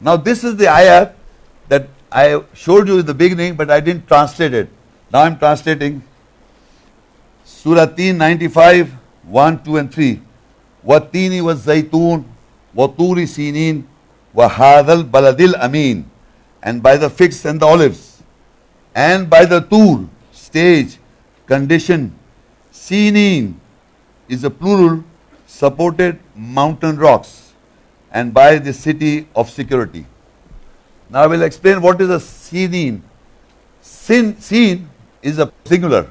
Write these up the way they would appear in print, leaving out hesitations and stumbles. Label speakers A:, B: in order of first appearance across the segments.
A: Now this is the ayat that I showed you in the beginning, but I didn't translate it. Now I'm translating Surah Teen 95, 1, 2 and 3. وَالتِّينِ وَالزَّيْتُونِ وَطُورِ سِينِينَ وَهَذَا الْبَلَدِ الْأَمِينَ. And by the figs and the olives, and by the tur, stage, condition. Sinin is a plural, supported mountain rocks, and by the city of security. Now I will explain what is a sinin. Sin is a singular.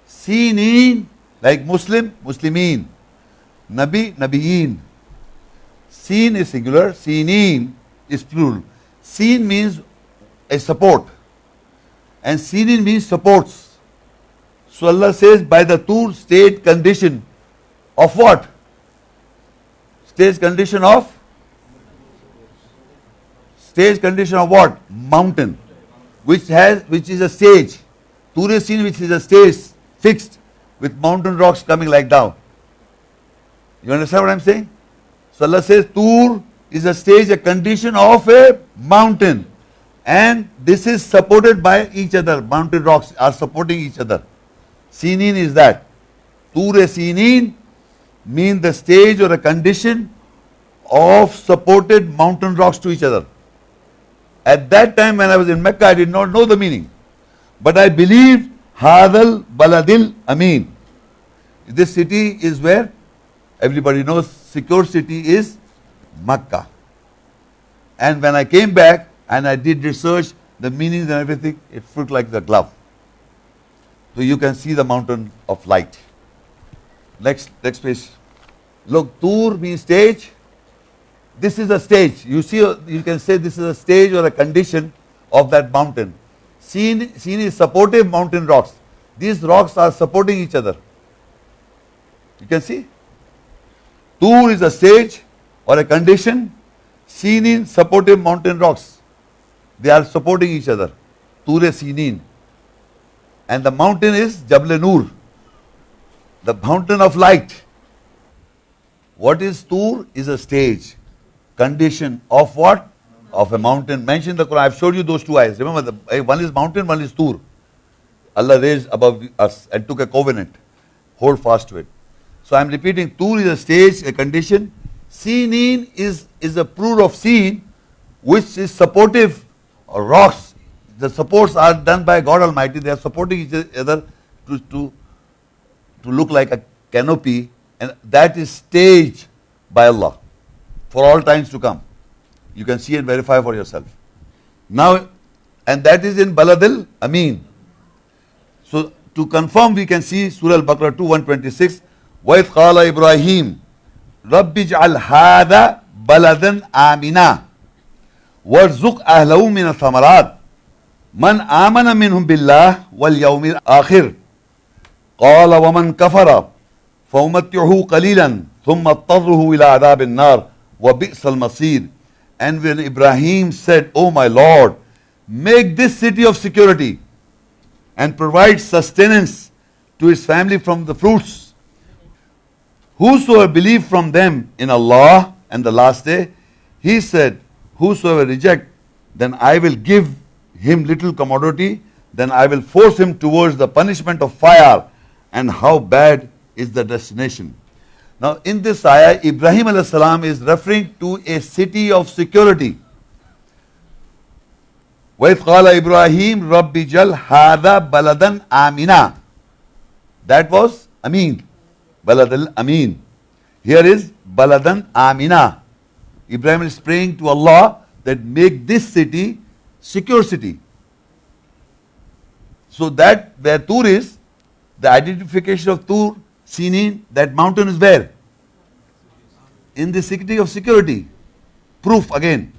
A: Sinin, like Muslim, Muslimin. Nabi, Nabiyin. Sin is singular, sinin is plural. Sin means a support, and sinin means supports. So Allah says, by the tur, state condition of what? Stage condition of? Stage condition of what? Mountain, which is a stage. Tur is seen, which is a stage fixed with mountain rocks coming like down. You understand what I'm saying? So Allah says, tur is a stage, a condition of a mountain, and this is supported by each other. Mountain rocks are supporting each other. Sinin is that. Tur-e-Sinin means the stage or a condition of supported mountain rocks to each other. At that time when I was in Mecca, I did not know the meaning, but I believed Hadal Baladil Amin. This city is where everybody knows secure city is Mecca. And when I came back and I did research, the meanings and everything, it fit like the glove. So you can see the mountain of light. Next page. Look, Tur means stage. This is a stage. You see, you can say this is a stage or a condition of that mountain. Seen is supportive mountain rocks. These rocks are supporting each other. You can see. Tur is a stage or a condition. Seen in supportive mountain rocks. They are supporting each other. Tur-e-Sinin. And the mountain is Jabal-e-Nur, the mountain of light. What is Tur? Is a stage, condition of what? Of a mountain. Mentioned in the Quran. I've showed you those two ayahs. Remember, one is mountain, one is Tur. Allah raised above us and took a covenant. Hold fast to it. So I'm repeating, Tur is a stage, a condition. Sinin is a plural of Sin, which is supportive rocks. The supports are done by God Almighty. They are supporting each other to look like a canopy, and that is staged by Allah for all times to come. You can see and verify for yourself. Now, and that is in Baladil Amin. So to confirm, we can see Surah Al-Baqarah 2:126. وَإِذْ قَالَ إِبْرَاهِيمُ رَبِّ اجْعَلْ هَذَا بَلَدًا آمِنًا وَارْزُقْ أَهْلَهُ مِنَ الثَّمَرَاتِ من آمن منهم بالله واليوم الآخر قال ومن كفر فأمتعه قليلا ثم اضطره إلى عذاب النار وبئس المصير. And when Ibrahim said, "O my Lord, make this city of security and provide sustenance to his family from the fruits. Whosoever believe from them in Allah and the last day," he said, "whosoever reject, then I will give him little commodity, then I will force him towards the punishment of fire, and how bad is the destination." Now in this ayah, Ibrahim alayhi salam is referring to a city of security. وَإِذْ قَالَ إِبْرَاهِيمُ رَبِّ اجْعَلْ هَذَا بَلَدًا آمِنًا. That was Amin, Balad al-Amin. Here is Baladan Amina. Ibrahim is praying to Allah that make this city secure city. So that where Tur is, the identification of Tur, Sinin, that mountain is where? In the city of security. Proof again.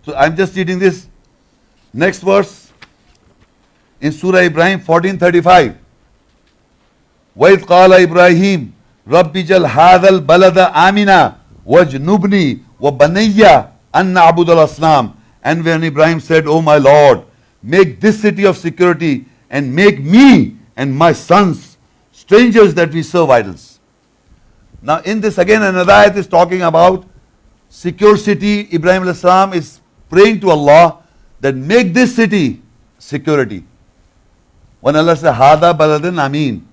A: So I'm just reading this. Next verse in Surah Ibrahim 14:35. وَإِذْ قَالَ إِبْرَاهِيمُ رَبِّ اجْعَلْ هَذَا الْبَلَدَ آمِنًا وَاجْنُبْنِي وَبَنِيَّ أَن نَعْبُدَ الْأَصْنَامَ. And when Ibrahim said, "O my Lord, make this city of security and make me and my sons strangers that we serve idols." Now in this again another ayat is talking about secure city. Ibrahim alayhi salam is praying to Allah that make this city security. When Allah says, Hada baladin ameen,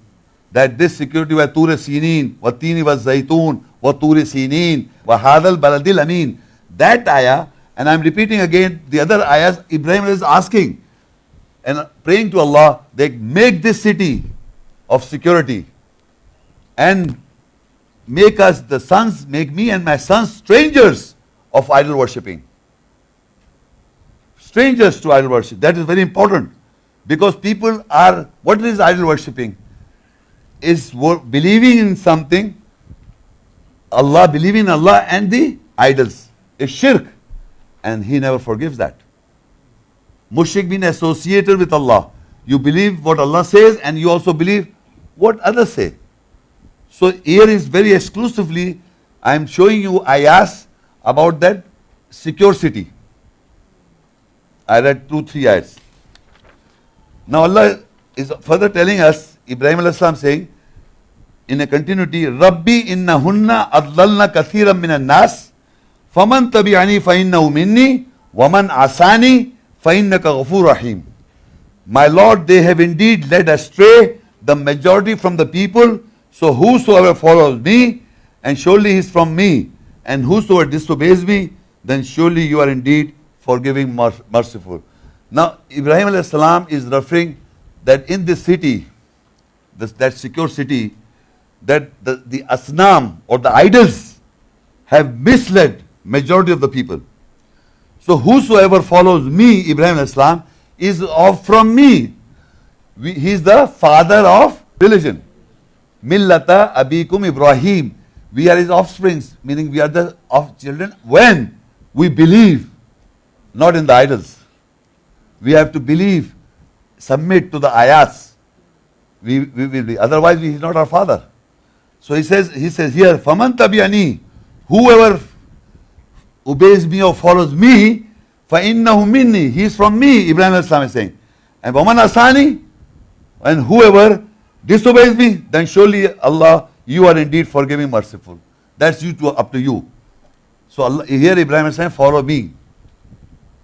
A: that this security wa tur sinin, wa tini wa zaytun, wa tur sinin, wa hadal baladil ameen. That ayah, and I'm repeating again the other ayahs, Ibrahim is asking and praying to Allah, they make this city of security and make us, the sons, make me and my sons strangers of idol worshipping. Strangers to idol worship. That is very important. Because people are, what is idol worshipping? Is believing in something, Allah, believing in Allah and the idols. It's shirk. And He never forgives that. Mushrik being associated with Allah. You believe what Allah says and you also believe what others say. So here is very exclusively, I am showing you ayahs about that secure city. I read 2-3 ayahs. Now Allah is further telling us, Ibrahim alayhi salam saying, in a continuity, Rabbi inna hunna adlalna kathiran minan nas, faman tabi'ani fa innahu minni, waman asani fa innaka ghafur rahim. My Lord, they have indeed led astray the majority from the people, so whosoever follows me, and surely he is from me, and whosoever disobeys me, then surely you are indeed forgiving, merciful. Now, Ibrahim alayhi salam is referring that in this city, that secure city, that the asnam or the idols have misled majority of the people. So whosoever follows me, Ibrahim alayhi salam, is from me. He is the father of religion. Millata abikum Ibrahim. We are his offsprings, meaning we are the children when we believe, not in the idols. We have to believe, submit to the ayats. We will be. Otherwise, he is not our father. So he says here, Faman tabi'ani, whoever obeys me or follows me, fa innahu minni, he is from me, Ibrahim alayhi salam is saying. And waman asani, and whoever disobeys me, then surely Allah, you are indeed forgiving, merciful. That's up to you. So Allah, here Ibrahim is saying, follow me.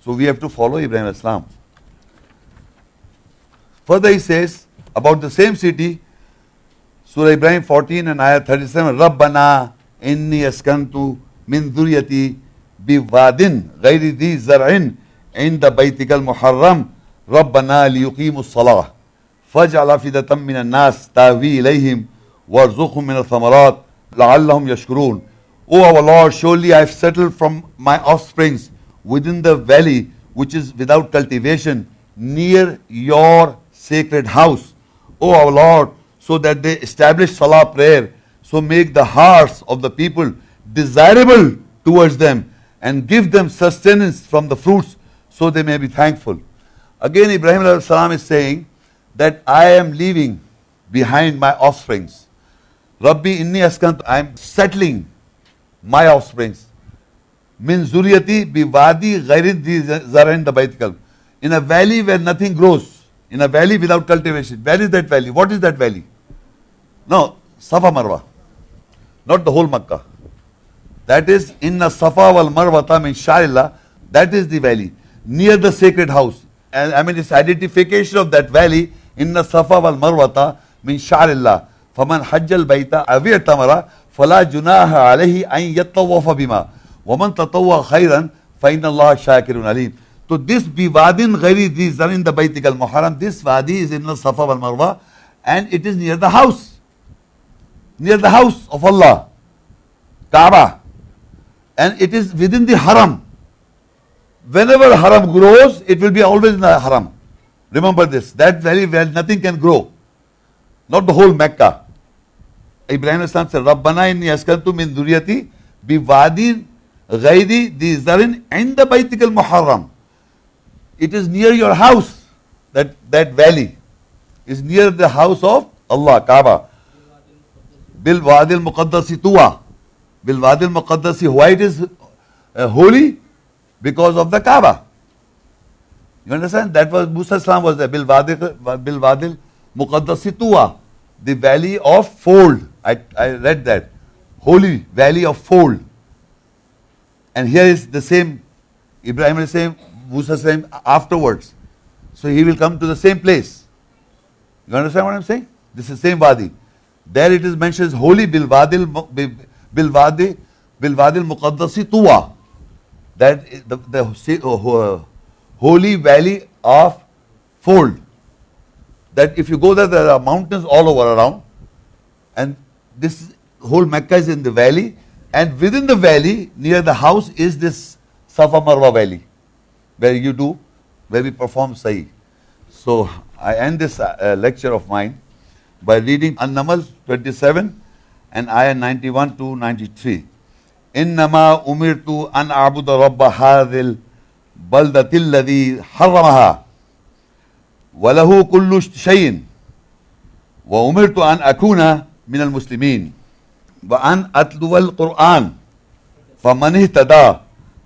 A: So we have to follow Ibrahim alayhi salam. Further he says about the same city, Surah Ibrahim 14 and ayah 37, Rabbana inni askantu min dhuriyati biwadin ghayri dhi zar'in inda baytikal muharram Rabbana liyuqimu as-salah faj'al afidatan minan nas tahwi ilayhim warzuqhum min ath-thamarat la'allahum yashkurun. O our Lord, surely I have settled from my offsprings within the valley which is without cultivation near your sacred house, O our Lord, so that they establish salah prayer, so make the hearts of the people desirable towards them and give them sustenance from the fruits so they may be thankful. Again Ibrahim alayhi salam is saying that I am leaving behind my offsprings. Rabbi inni askant, I am settling my offsprings. Min zuriyati biwadi ghayri zarin the baitikal. In a valley where nothing grows. In a valley without cultivation. Where is that valley? What is that valley? No, Safa Marwa. Not the whole Makkah. That is inna Safa wal Marwata min Sha'illah. That is the valley. Near the sacred house. And I mean it's identification of that valley. Inna Safa wal Marwata min Sha'illah. Faman hajjal bayta awir tamara fala junaha alayhi an yattawafa bima. Waman tatawwa khayran fa inna Allah shakirun alim. So this biwadin ghairi dhi zarin the Baitikal Muharram, this wadi is in the Safa wal Marwa and it is near the house. Near the house of Allah, Kaaba. And it is within the haram. Whenever haram grows, it will be always in the haram. Remember this, that valley where nothing can grow. Not the whole Mecca. Ibrahim said, Rabbana inni askantu min dhuriyati biwadin ghairi dhi zarin inda Baitikal Muharram. It is near your house, that valley is near the house of Allah, Kaaba. Bil Wadil Muqaddasi Tuwa. Bil Wadil Muqaddasi, why it is holy? Because of the Kaaba. You understand? That was Musa Islam was there. Bil Wadil Muqaddasi Tuwa. The valley of fold. I read that. Holy valley of fold. And here is the same, Ibrahim is same, Musa same afterwards. So he will come to the same place. You understand what I'm saying? This is the same Wadi. There it is mentioned as holy Bilwadi Muqaddasi Tuwa. That is the holy valley of fold. That if you go there, there are mountains all over around. And this whole Mecca is in the valley. And within the valley, near the house, is this Safa Marwa valley, where we perform Sa'i. So I end this lecture of mine by reading An-Namal 27 and ayah 91 to 93. إنما أمرت أن أعبد رب هذه البلدة الذي حرمها وله كل شيء وأمرت أن أكون من المسلمين وأن أتلو القرآن فمن اهتدى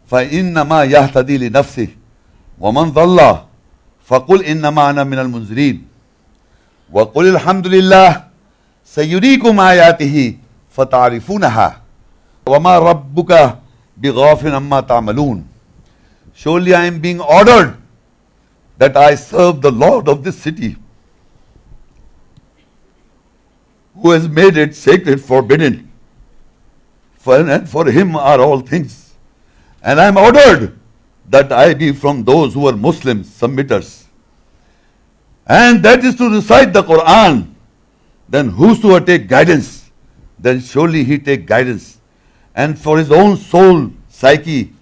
A: فإنما يهتدي لنفسه ومن ضل فقل إنما أنا من المنذرين وقل الحمد لله سيريكم آياته فتعرفونها وما ربك بغافل عما تعملون. Surely I am being ordered that I serve the Lord of this city, who has made it sacred, forbidden. And for him are all things. And I am ordered that I be from those who are Muslims, submitters. And that is to recite the Quran. Then whosoever take guidance, then surely he take guidance. And for his own soul, psyche,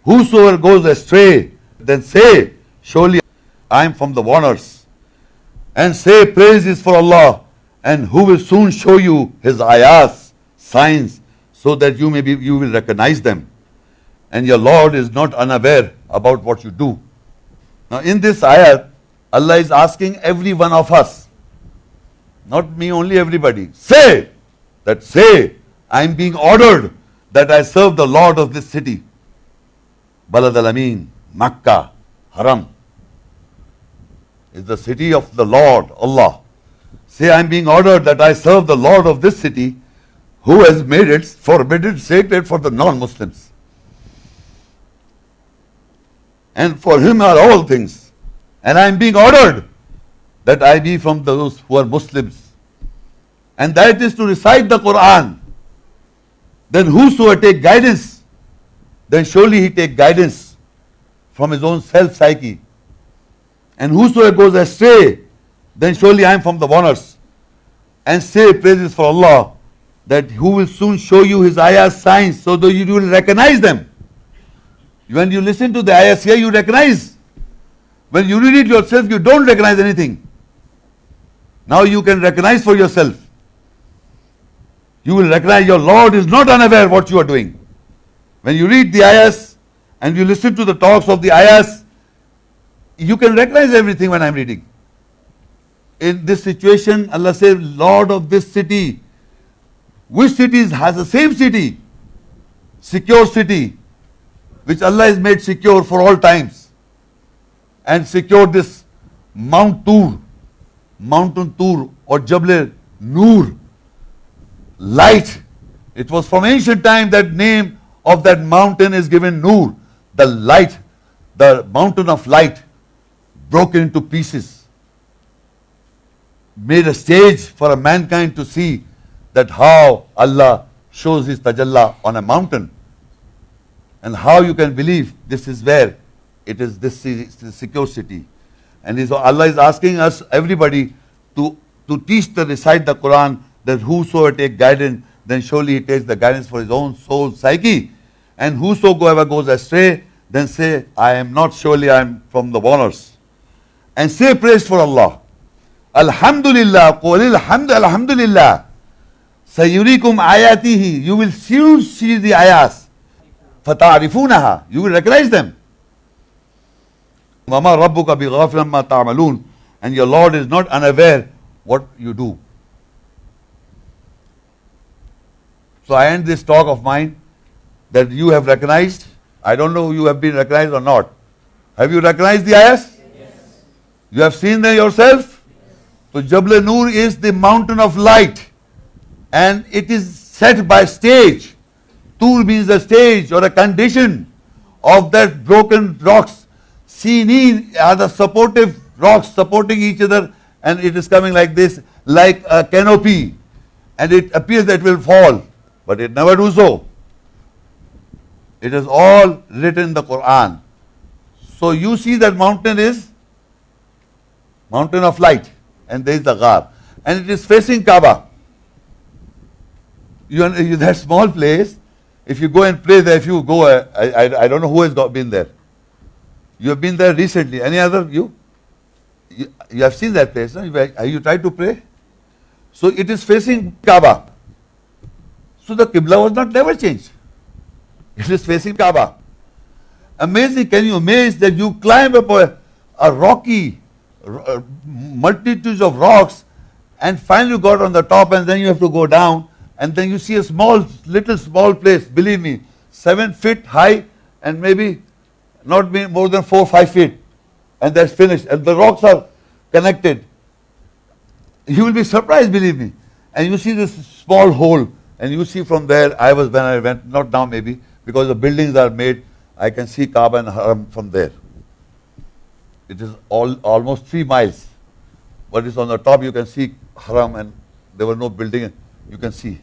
A: whosoever goes astray, then say, surely I am from the warners. And say, praise is for Allah, and who will soon show you his ayahs, signs, so that you will recognize them. And your Lord is not unaware about what you do. Now in this ayah, Allah is asking every one of us, not me only, everybody, say, I am being ordered that I serve the Lord of this city. Balad al-Amin, Makkah, Haram, is the city of the Lord, Allah. Say, I am being ordered that I serve the Lord of this city, who has made it forbidden, sacred for the non-Muslims. And for him are all things. And I am being ordered that I be from those who are Muslims. And that is to recite the Quran. Then whosoever take guidance, then surely he take guidance from his own self-psyche. And whosoever goes astray, then surely I am from the warners. And say praises for Allah, that who will soon show you his ayahs, signs, so that you will recognize them. When you listen to the ayahs here, you recognize. When you read it yourself, you don't recognize anything. Now you can recognize for yourself. You will recognize your Lord is not unaware what you are doing. When you read the ayahs and you listen to the talks of the ayahs, you can recognize everything when I am reading. In this situation, Allah says, Lord of this city. Which cities has the same city? Secure city, which Allah has made secure for all times. And secure this Mountain Tur or Jabal Noor, light. It was from ancient time that name of that mountain is given Noor, the light, the mountain of light, broken into pieces. Made a stage for a mankind to see that how Allah shows his tajalla on a mountain. And how you can believe this is where it is, this secure city. And Allah is asking us, everybody, to recite the Quran, that whosoever take guidance, then surely he takes the guidance for his own soul, psyche. And whosoever goes astray, then say, I am not, surely I am from the warners. And say praise for Allah. Alhamdulillah, qulil hamd alhamdulillah. Sayurikum ayatihi, you will soon see the ayahs. Fata'arifunaha, you will recognize them. Wama rabbuka bighafil amma ta'malun, and your Lord is not unaware what you do. So I end this talk of mine that you have recognized. I don't know you have been recognized or not. Have you recognized the ayahs? Yes. You have seen them yourself? So Jabal Noor is the mountain of light, and it is set by stage. Tur means a stage or a condition of that broken rocks. Sinin are the supportive rocks supporting each other, and it is coming like this, like a canopy, and it appears that it will fall, but it never do so. It is all written in the Quran. So you see that mountain is mountain of light, and there is the Ghar, and it is facing Kaaba. That small place, if you go and pray there, if you go, I don't know who has been there. You have been there recently. Any other? You have seen that place, no? Have you tried to pray? So it is facing Kaaba. So the Qibla was not never changed. It is facing Kaaba. Amazing. Can you amaze that you climb up a rocky, multitudes of rocks, and finally you got on the top, and then you have to go down, and then you see a little small place, believe me, 7 feet high, and maybe not more than 4 or 5 feet, and that's finished, and the rocks are connected. You will be surprised, believe me. And you see this small hole, and you see from there, when I went, not now maybe, because the buildings are made, I can see Kaaba and Haram from there. It is almost 3 miles. But it's on the top, you can see Haram, and there were no building, you can see.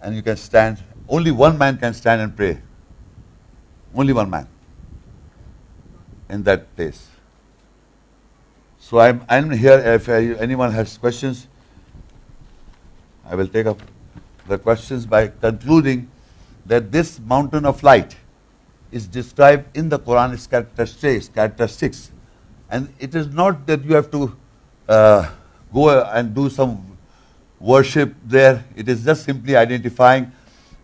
A: And you can stand. Only one man can stand and pray. Only one man in that place. So I'm here. If anyone has questions, I will take up the questions by concluding that this mountain of light is described in the Quran as characteristics. And it is not that you have to go and do some worship there. It is just simply identifying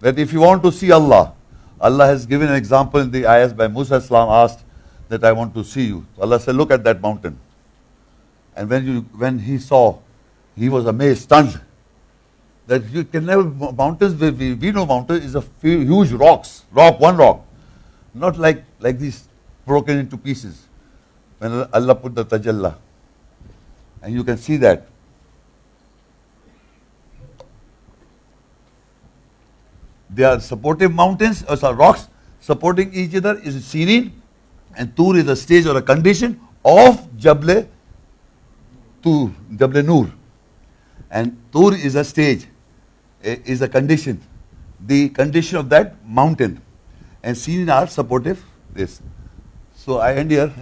A: that if you want to see Allah, Allah has given an example in the ayahs by Musa Islam asked that I want to see you. So Allah said, look at that mountain. And when he saw, he was amazed, stunned, that you can never, mountains, we know mountains is a huge one rock, not like these broken into pieces. When Allah put the Tajalla, and you can see that. They are supportive mountains, or rocks supporting each other is Sinin, and Tur is a stage or a condition of Jabal Nur. And Tur is a stage, is a condition, the condition of that mountain. And Sinin are supportive this. So I end here.